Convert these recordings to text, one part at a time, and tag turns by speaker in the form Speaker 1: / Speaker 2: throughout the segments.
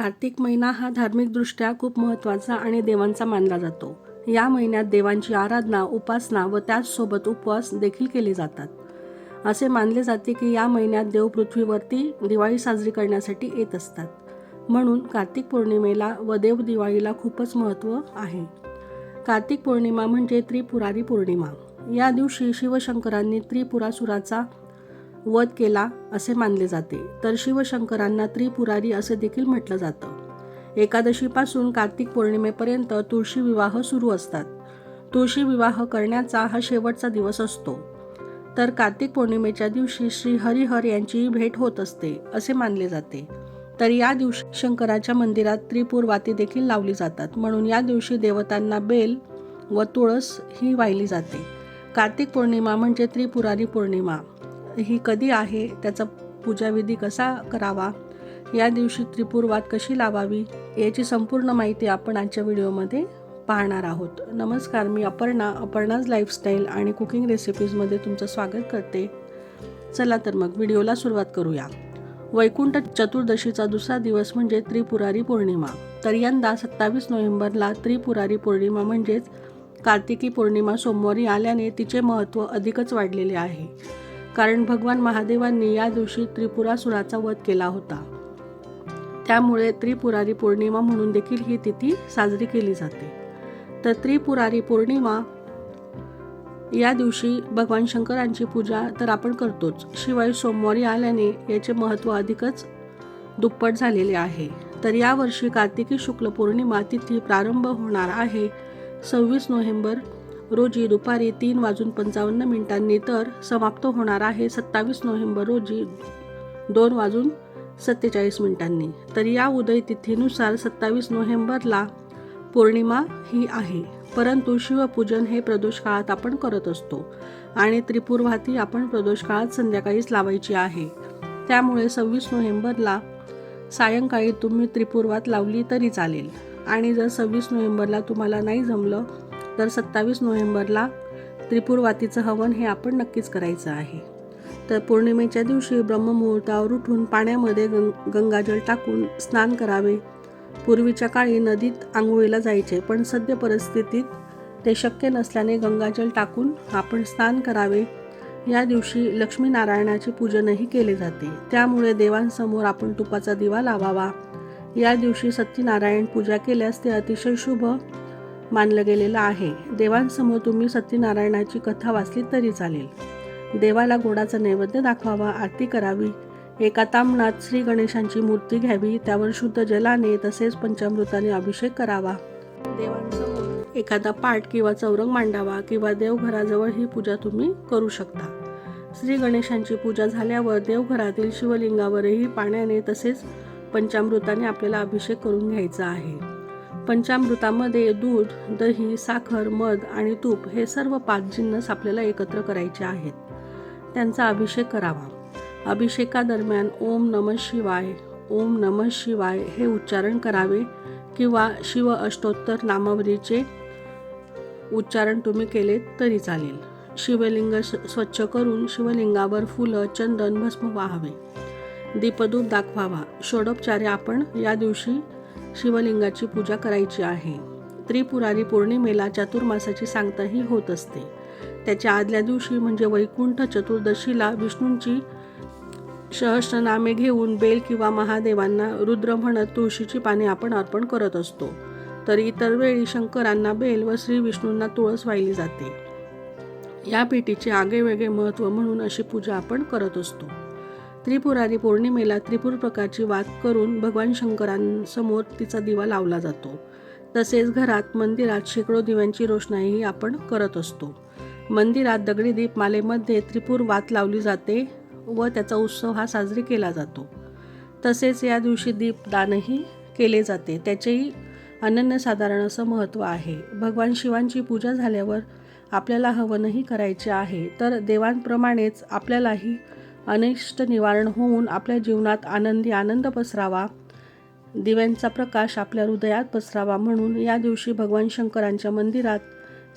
Speaker 1: कार्तिक महिना हा धार्मिकदृष्ट्या खूप महत्त्वाचा आणि देवांचा मानला जातो. या महिन्यात देवांची आराधना, उपासना व त्याचसोबत उपवास देखील केले जातात. असे मानले जाते की या महिन्यात देव पृथ्वीवरती दिवाळी साजरी करण्यासाठी येत असतात. म्हणून कार्तिक पौर्णिमेला व देव दिवाळीला खूपच महत्त्व आहे. कार्तिक पौर्णिमा म्हणजे त्रिपुरारी पौर्णिमा. या दिवशी शिवशंकरांनी त्रिपुरासुराचा वध केला असे मानले जाते. तर शिवशंकरांना त्रिपुरारी असे देखील म्हटलं जातं. एकादशीपासून कार्तिक पौर्णिमेपर्यंत तुळशी विवाह सुरू असतात. तुळशी विवाह करण्याचा हा शेवटचा दिवस असतो. तर कार्तिक पौर्णिमेच्या दिवशी श्री हरिहर यांचीही भेट होत असते असे मानले जाते. तर या दिवशी शंकराच्या मंदिरात त्रिपुर वाती देखील लावली जातात. म्हणून या दिवशी देवतांना बेल व तुळस ही वाहिली जाते. कार्तिक पौर्णिमा म्हणजे त्रिपुरारी पौर्णिमा ही कधी आहे, त्याचा पूजाविधी कसा करावा, या दिवशी त्रिपुरवात कशी लावावी, याची संपूर्ण माहिती आपण आजच्या व्हिडिओमध्ये पाहणार आहोत. नमस्कार, मी अपर्णाज लाईफस्टाईल आणि कुकिंग रेसिपीजमध्ये तुमचं स्वागत करते. चला तर मग व्हिडिओला सुरुवात करूया. वैकुंठ चतुर्दशीचा दुसरा दिवस म्हणजे त्रिपुरारी पौर्णिमा. तर यंदा 27 नोव्हेंबरला त्रिपुरारी पौर्णिमा म्हणजेच कार्तिकी पौर्णिमा सोमवारी आल्याने तिचे महत्त्व अधिकच वाढलेले आहे. कारण भगवान महादेवांनी या दिवशी त्रिपुरासुराचा वध केला होता. त्यामुळे त्रिपुरारी पौर्णिमा म्हणून देखील ही तिथी साजरी केली जाते. तर त्रिपुरारी पौर्णिमा या दिवशी भगवान शंकरांची पूजा तर आपण करतोच, शिवाय सोमवारी आल्याने याचे महत्त्व अधिकच दुप्पट झालेले आहे. तर यावर्षी कार्तिकी शुक्ल पौर्णिमा तिथी प्रारंभ होणार आहे 26 नोव्हेंबर रोजी दुपारी 3:55 तर समाप्त होणार आहे 27 नोव्हेंबर रोजी 2:47. तर या उदय तिथीनुसार 27 नोव्हेंबरला पौर्णिमा ही आहे. परंतु शिवपूजन हे प्रदोष काळात आपण करत असतो आणि त्रिपुरवाती आपण प्रदोष काळात संध्याकाळीच लावायची आहे. त्यामुळे 26 नोव्हेंबरला सायंकाळी तुम्ही त्रिपुरवात लावली तरी चालेल. आणि जर 26 नोव्हेंबरला तुम्हाला नाही जमलं तर 27 नोव्हेंबरला त्रिपुरवातीचं हवन हे आपण नक्कीच करायचं आहे. तर पौर्णिमेच्या दिवशी ब्रह्ममुहूर्तावर उठून पाण्यामध्ये गंगाजल टाकून स्नान करावे. पूर्वीच्या काळी नदीत आंघोळीला जायचे, पण सद्य परिस्थितीत ते शक्य नसल्याने गंगाजल टाकून आपण स्नान करावे. या दिवशी लक्ष्मीनारायणाचे पूजनही केले जाते. त्यामुळे देवांसमोर आपण तुपाचा दिवा लावावा. या दिवशी सत्यनारायण पूजा केल्यास ते अतिशय शुभ मानलं गेलेलं आहे. देवांसमोर तुम्ही सत्यनारायणाची कथा वाचली तरी चालेल. देवाला गोडाचा नैवेद्य दाखवावा, आरती करावी. एका ताम्हणात श्री गणेशांची मूर्ती घ्यावी, त्यावर शुद्ध जलाने तसेच पंचामृताने अभिषेक करावा. देवांसमोर एखादा पाट किंवा चौरंग मांडावा किंवा देवघराजवळ ही पूजा तुम्ही करू शकता. श्री गणेशांची पूजा झाल्यावर देवघरातील शिवलिंगावरही पाण्याने तसेच पंचामृताने आपल्याला अभिषेक करून घ्यायचा आहे. पंचामृतामध्ये दूध, दही, साखर, मध आणि तूप हे सर्व 5 जिन्नस आपल्याला एकत्र करायचे आहेत. त्यांचा अभिषेक करावा. अभिषेकादरम्यान ओम नमः शिवाय, ओम नमः शिवाय हे उच्चारण करावे किंवा शिव अष्टोत्तर नामावलीचे उच्चारण तुम्ही केले तरी चालेल. शिवलिंग स्वच्छ करून शिवलिंगावर फुलं, चंदन, भस्म वाहावे. दीपधूप दाखवावा. षोडोपचारे आपण या दिवशी शिवलिंगाची पूजा करायची आहे. त्रिपुरारी पौर्णिमेला चातुर्मासाची सांगताही होत असते. त्याच्या आदल्या दिवशी म्हणजे वैकुंठ चतुर्दशीला विष्णूंची सहस्रनामे घेऊन बेल किंवा महादेवांना रुद्र म्हणत तुळशीची पाने आपण अर्पण करत असतो. तर इतर वेळी शंकरांना बेल व श्री विष्णूंना तुळस वाहिली जाते. या भेटीचे आगळेवेगळे महत्त्व म्हणून अशी पूजा आपण करत असतो. त्रिपुरारी पौर्णिमेला त्रिपुर प्रकारची वात करून भगवान शंकरांसमोर तिचा दिवा लावला जातो. तसेच घरात, मंदिरात शेकडो दिव्यांची रोषणाईही आपण करत असतो. मंदिरात दगडी दीपमालेमध्ये त्रिपुर वात लावली जाते व त्याचा उत्सव हा साजरी केला जातो. तसेच या दिवशी दीपदानही केले जाते. त्याचेही अनन्यसाधारण असं महत्त्व आहे. भगवान शिवांची पूजा झाल्यावर आपल्याला हवनही करायचे आहे. तर देवांप्रमाणेच आपल्यालाही अनिष्ट निवारण होऊन आपल्या जीवनात आनंद पसरावा, दिव्यांचा प्रकाश आपल्या हृदयात पसरावा म्हणून या दिवशी भगवान शंकरांच्या मंदिरात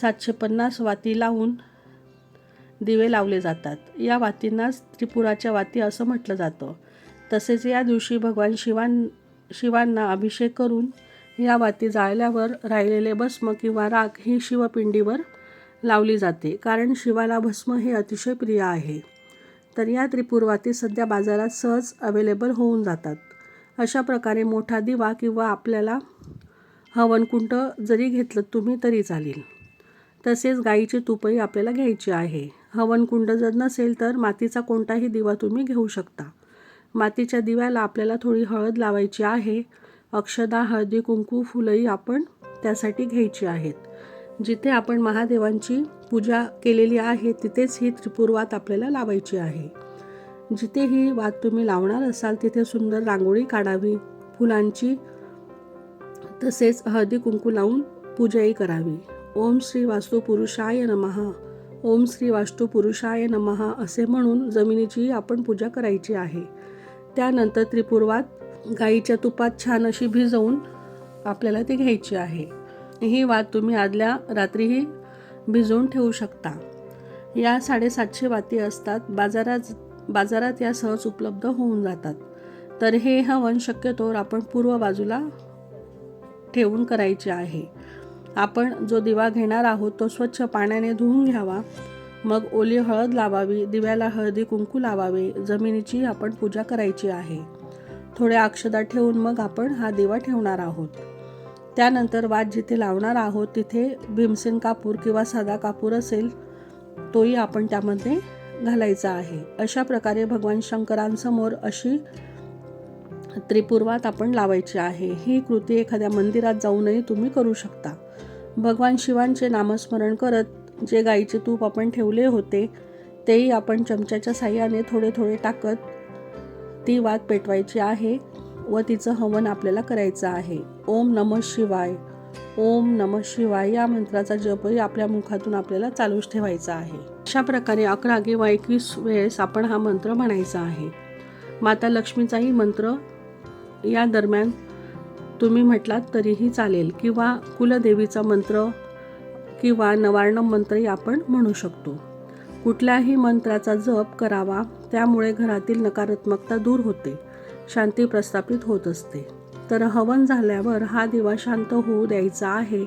Speaker 1: 750 वाती लावून दिवे लावले जातात. या वातींनाच त्रिपुराच्या वाती असं म्हटलं जातं. तसेच या दिवशी भगवान शिवांना अभिषेक करून या वाती जाळल्यावर राहिलेले भस्म किंवा राख ही शिवपिंडीवर लावली जाते, कारण शिवाला भस्म हे अतिशय प्रिय आहे. तर या त्रिपुरवाती सध्या बाजारात सहज अवेलेबल होऊन जातात. अशा प्रकारे मोठा दिवा किंवा आपल्याला हवनकुंड जरी घेतलं तुम्ही तरी चालेल. तसेच गाईचे तूपही आपल्याला घ्यायचे आहे. हवनकुंड जर नसेल तर मातीचा कोणताही दिवा तुम्ही घेऊ शकता. मातीच्या दिव्याला आपल्याला थोडी हळद लावायची आहे. अक्षदा, हळदी, कुंकू, फुलंही आपण त्यासाठी घ्यायची आहेत. जिथे आपण महादेवांची पूजा केलेली आहे तिथेच ही त्रिपुरवात आपल्याला लावायची आहे. जिथे ही वात तुम्ही लावणार असाल तिथे सुंदर रांगोळी काढावी, फुलांची तसेच हळदी कुंकू लावून पूजाही करावी. ओम श्री वास्तुपुरुषाय नमः, ओम श्री वास्तुपुरुषाय नमः असे म्हणून जमिनीची आपण पूजा करायची आहे. त्यानंतर त्रिपुरवात गाईच्या तुपात छान अशी भिजवून आपल्याला ती घ्यायची आहे. ही वात तुम्ही आदल्या रात्रीही भिजवून ठेवू शकता. या 750 वाती असतात. बाजारात या सहज उपलब्ध होऊन जातात. तर हे हवन शक्यतोवर आपण पूर्व बाजूला ठेवून करायचे आहे. आपण जो दिवा घेणार आहोत तो स्वच्छ पाण्याने धुवून घ्यावा. मग ओली हळद लावावी, दिव्याला हळदी कुंकू लावावे. जमिनीची आपण पूजा करायची आहे. थोड्या अक्षदा ठेवून मग आपण हा दिवा ठेवणार आहोत. त्यानंतर वात जिथे लावणार आहोत तिथे भीमसेन कापूर किंवा साधा कापूर असेल तोही आपण त्यामध्ये घालायचा आहे. अशा प्रकारे भगवान शंकरांसमोर अशी त्रिपुरवात आपण लावायची आहे. ही कृती एखाद्या मंदिरात जाऊनही तुम्ही करू शकता. भगवान शिवांचे नामस्मरण करत जे गाईचे तूप आपण ठेवले होते तेही आपण चमच्याच्या साहाय्याने थोडे थोडे टाकत ती वात पेटवायची आहे व तिचं हवन आपल्याला करायचं आहे. ओम नमः शिवाय, ओम नमः शिवाय या मंत्राचा जपही आपल्या मुखातून आपल्याला चालूच ठेवायचा आहे. अशा प्रकारे 11 किंवा 21 वेळेस आपण हा मंत्र म्हणायचा आहे. माता लक्ष्मीचाही मंत्र या दरम्यान तुम्ही म्हटलात तरीही चालेल किंवा कुलदेवीचा मंत्र किंवा नवार्णम मंत्रही आपण म्हणू शकतो. कुठल्याही मंत्राचा जप करावा, त्यामुळे घरातील नकारात्मकता दूर होते, शांती प्रस्थापित होत असते. तर हवन झाल्यावर हा दिवा शांत होऊ द्यायचा आहे.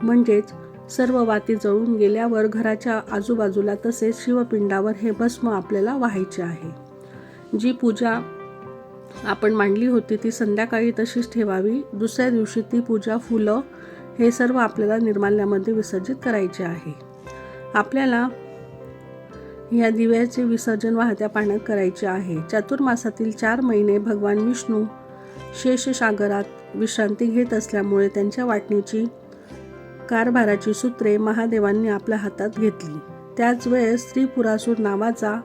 Speaker 1: म्हणजेच सर्व वाती जळून गेल्यावर घराच्या आजूबाजूला तसेच शिवपिंडावर हे भस्म आपल्याला वाहायचे आहे. जी पूजा आपण मांडली होती ती संध्याकाळी तशीच ठेवावी. दुसऱ्या दिवशी ती पूजा, फुलं हे सर्व आपल्याला निर्माल्यामध्ये विसर्जित करायचे आहे. आपल्याला या दिव्याचे विसर्जन वाहत्या पाण्यात करायचे आहे. चातुर्मासातील 4 महिने भगवान विष्णू शेषसागरात विश्रांती घेत असल्यामुळे त्यांच्या वाटणीची कारभाराची सूत्रे महादेवांनी आपल्या हातात घेतली. त्याच वेळेस त्रिपुरासूर नावाचा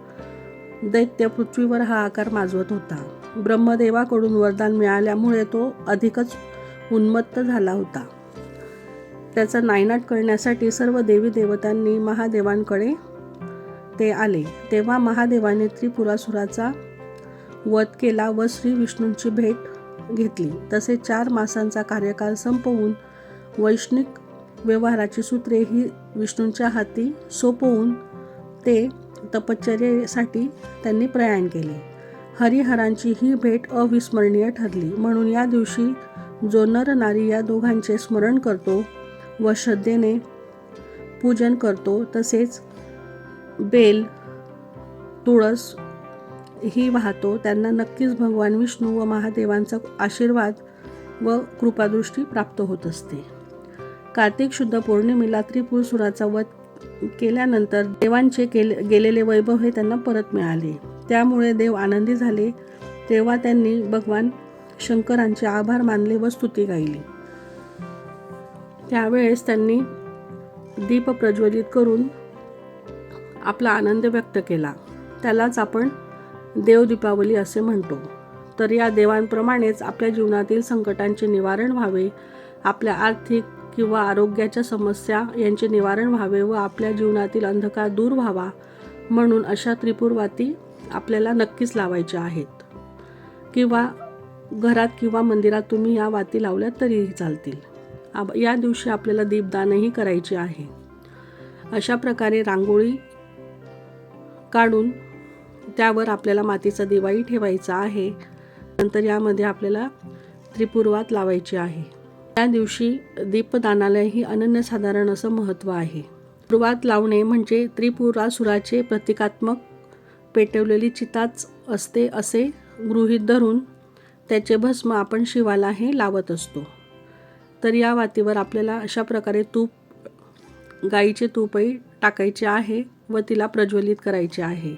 Speaker 1: दैत्य पृथ्वीवर हा आकार माजवत होता. ब्रह्मदेवाकडून वरदान मिळाल्यामुळे तो अधिकच उन्मत्त झाला होता. त्याचा नायनाट करण्यासाठी सर्व देवी देवतांनी महादेवांकडे ते आले. तेव्हा महादेवाने त्रिपुरासुराचा वध केला व श्री विष्णूंची भेट घेतली. तसेच 4 मासांचा कार्यकाल संपवून वैश्विक व्यवहाराची सूत्रे ही विष्णूंच्या हाती सोपवून ते तपश्चर्येसाठी त्यांनी प्रयाण केले. हरिहरांची ही भेट अविस्मरणीय ठरली. म्हणून या दिवशी जो नर नारी या दोघांचे स्मरण करतो व श्रद्धेने पूजन करतो तसेच बेल, तुळस ही वाहतो त्यांना नक्कीच भगवान विष्णू व महादेवांचा आशीर्वाद व कृपादृष्टी प्राप्त होत असते. कार्तिक शुद्ध पौर्णिमेला त्रिपुरासुराचा वध केल्यानंतर देवांचे गेलेले वैभव हे त्यांना परत मिळाले. त्यामुळे देव आनंदी झाले. तेव्हा त्यांनी भगवान शंकरांचे आभार मानले व स्तुती गायली. त्यावेळेस त्यांनी दीप प्रज्वलित करून आपला आनंद व्यक्त केला. त्यालाच आपण देव दीपावली असे म्हणतो. तर या देवांप्रमाणेच आपल्या जीवनातील संकटांचे निवारण व्हावे, आपल्या आर्थिक किंवा आरोग्याच्या समस्या यांचे निवारण व्हावे व आपल्या जीवनातील अंधकार दूर व्हावा म्हणून अशा त्रिपुरवाती आपल्याला नक्कीच लावायच्या आहेत. किंवा घरात किंवा मंदिरात तुम्ही या वाती लावल्या तरीही चालतील. या दिवशी आपल्याला दीपदानही करायचे आहे. अशा प्रकारे रांगोळी काढून त्यावर आपल्याला मातीचा दिवाही ठेवायचा आहे. नंतर यामध्ये आपल्याला त्रिपुर्वात लावायची आहे. त्या दिवशी दीपदानाला ही अनन्यसाधारण असं महत्त्व आहे. त्रिपुर्वात लावणे म्हणजे त्रिपुरासुराचे प्रतिकात्मक पेटवलेली चिताच असते असे गृहीत धरून त्याचे भस्म आपण शिवाला हे लावत असतो. तर या वातीवर आपल्याला अशा प्रकारे गाईचे तूपही टाकायचे आहे व तिला प्रज्वलित करायचे आहे.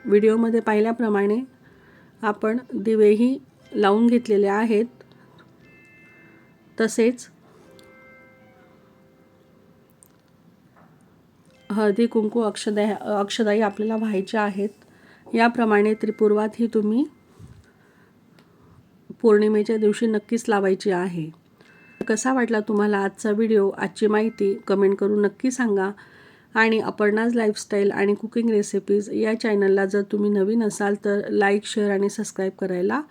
Speaker 1: व्हिडिओमध्ये पाहिल्याप्रमाणे आपण दिवेही लावून घेतलेले आहेत. तसेच हळदी कुंकू अक्षदाई आपल्याला व्हायच्या आहेत. याप्रमाणे त्रिपुर्वात ही तुम्ही पौर्णिमेच्या दिवशी नक्कीच लावायची आहे. कसा वाटला तुम्हाला आजचा व्हिडिओ, आजची माहिती कमेंट करून नक्की सांगा. आणि अपर्णाज लाईफस्टाईल आणि कुकिंग रेसिपीज या चॅनलला जर तुम्ही नवीन असाल तर लाईक, शेअर आणि सबस्क्राईब करायला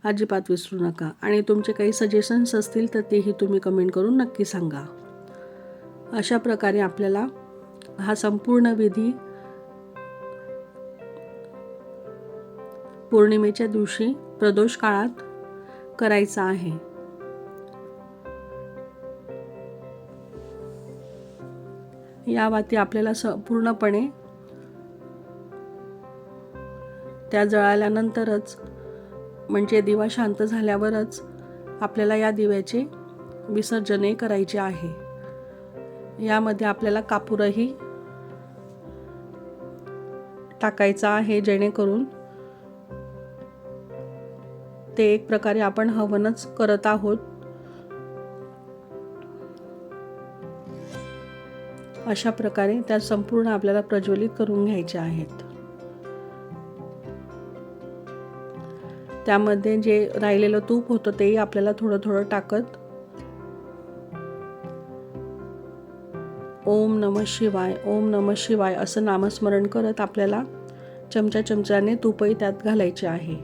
Speaker 1: अजिबात विसरू नका. आणि तुमचे काही सजेशन्स असतील तर तेही तुम्ही कमेंट करून नक्की सांगा. अशा प्रकारे आपल्याला हा संपूर्ण विधी पौर्णिमेच्या दिवशी प्रदोष काळात करायचा आहे. या वाती आपल्याला पूर्णपणे त्या जळाल्यानंतरच म्हणजे दिवा शांत झाल्यावरच आपल्याला या दिव्याचे विसर्जनही करायचे आहे. यामध्ये आपल्याला कापूरही टाकायचा आहे जेणेकरून ते एक प्रकारे आपण हवनच करत आहोत. अशा प्रकारे त्या संपूर्ण आपल्याला प्रज्वलित करून घ्यायच्या आहेत. त्यामध्ये जे राहिलेलं तूप होतं तेही आपल्याला थोडं थोडं टाकत ओम नमः शिवाय, ओम नमः शिवाय असं नामस्मरण करत आपल्याला चमच्याने तूपही त्यात घालायचे आहे.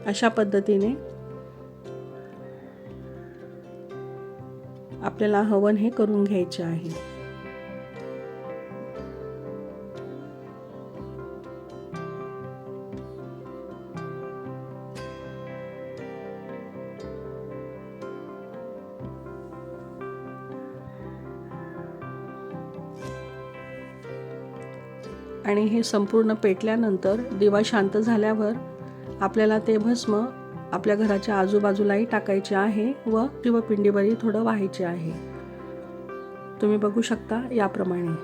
Speaker 1: अशा पद्धतीने आपल्याला हवन हे करून घ्यायचे आहे. आणि हे संपूर्ण पेटल्यानंतर दिवा शांत झाल्यावर आपल्याला ते भस्म आपल्या घराच्या आजूबाजूलाही टाकायचे आहे व शिवपिंडीवरही थोडं व्हायचे आहे. तुम्ही बघू शकता याप्रमाणे.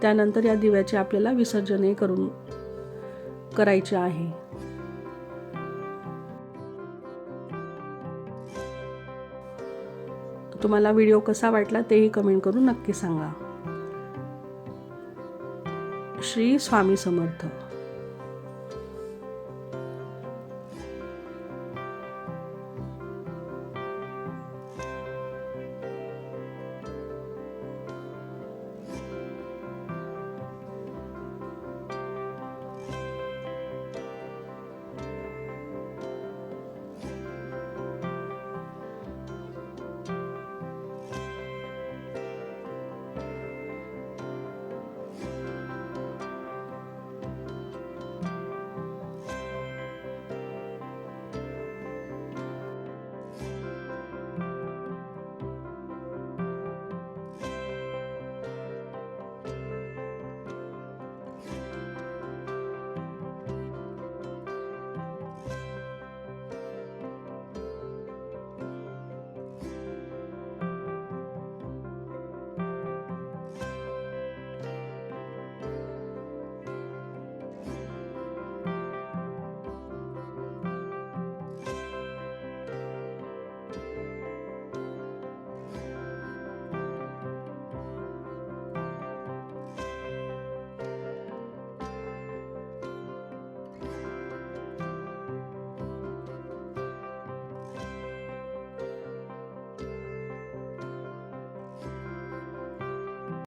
Speaker 1: त्यानंतर या दिव्याचे आपल्याला विसर्जनही करायचे आहे. तुम्हाला व्हिडिओ कसा वाटला तेही कमेंट करून नक्की सांगा. श्री स्वामी समर्थ.